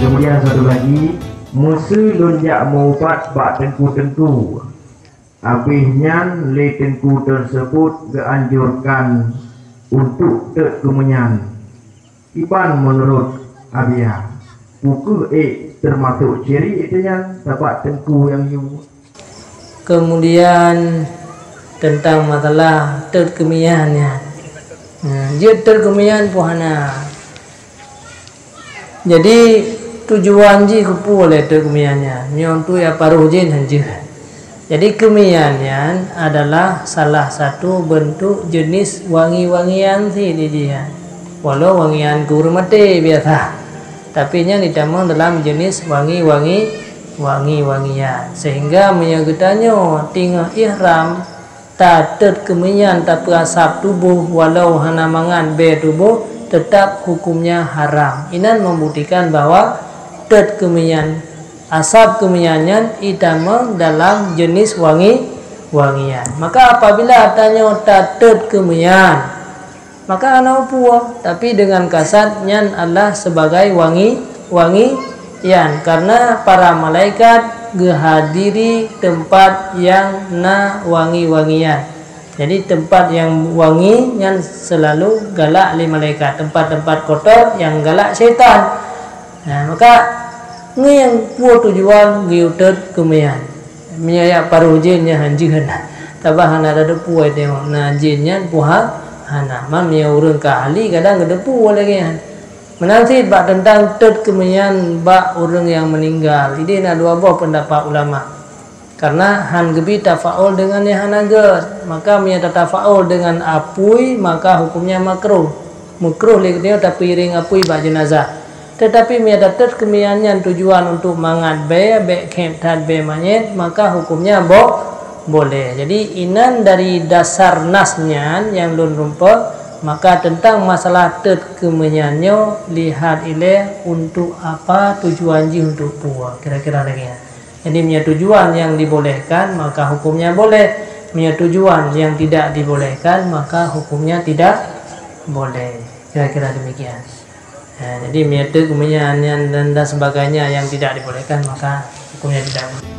Kemudian satu lagi, musuh lonjak maubat bak tengku-tengku. Habisnya le tengku tersebut dianjurkan untuk kemenyan. Iban menurut Abia, buku termasuk ciri itu yang dapat tengku yang you. Kemudian tentang masalah terkemiannya, dia terkemian puhana. Jadi tujuan ji kupu oleh terkemiannya, nyontu ya paruh jin hanjir. Jadi kemiannya adalah salah satu bentuk jenis wangi-wangian sih dia. Walau wangian kurmate biasa, tapi nya ditamang dalam jenis wangi-wangian. Sehingga menyagetannya tinggal ihram tatet kemian tapi asap tubuh walau hana mangan be tubuh tetap hukumnya haram. Inan membuktikan bahwa tet kemian asap kemiannya itamang dalam jenis wangian. Maka apabila tanya tatet kemian, maka anak puas, tapi dengan kasatnya adalah sebagai wangian, karena para malaikat gehadiri tempat yang na wangi-wangian. Jadi tempat yang wangi yang selalu galak li malaikat, tempat-tempat kotor yang galak syaitan. Nah, maka ni yang puas tujuan giutet kemian. Menyayak paruh jinnya hanjihan. Tabah hana ada puas tengok. Nah, jinnya puha hana. Mam ya urang ka ahli kadang ada puas lagi kan. Menanti bak tentang tet kemian bak orang yang meninggal. Ini ada dua buah pendapat ulama. Karena han gebi tafaul dengan yang hanaget, maka mia tafaul dengan apui, maka hukumnya makruh. Makruh leknya tapi ring apui bak jenazah. Tetapi mia datat kemiannya tujuan untuk mangat be kemtat be manyet, maka hukumnya boleh. Jadi inan dari dasar nasnya yang lun rumput, maka tentang masalah tet kemenyanyo lihat ile untuk apa tujuan ji untuk puas. Kira-kira lagi ya. Jadi punya tujuan yang dibolehkan maka hukumnya boleh, punya tujuan yang tidak dibolehkan maka hukumnya tidak boleh. Kira-kira demikian. Nah, jadi punya kemenyan dan sebagainya yang tidak dibolehkan maka hukumnya tidak boleh.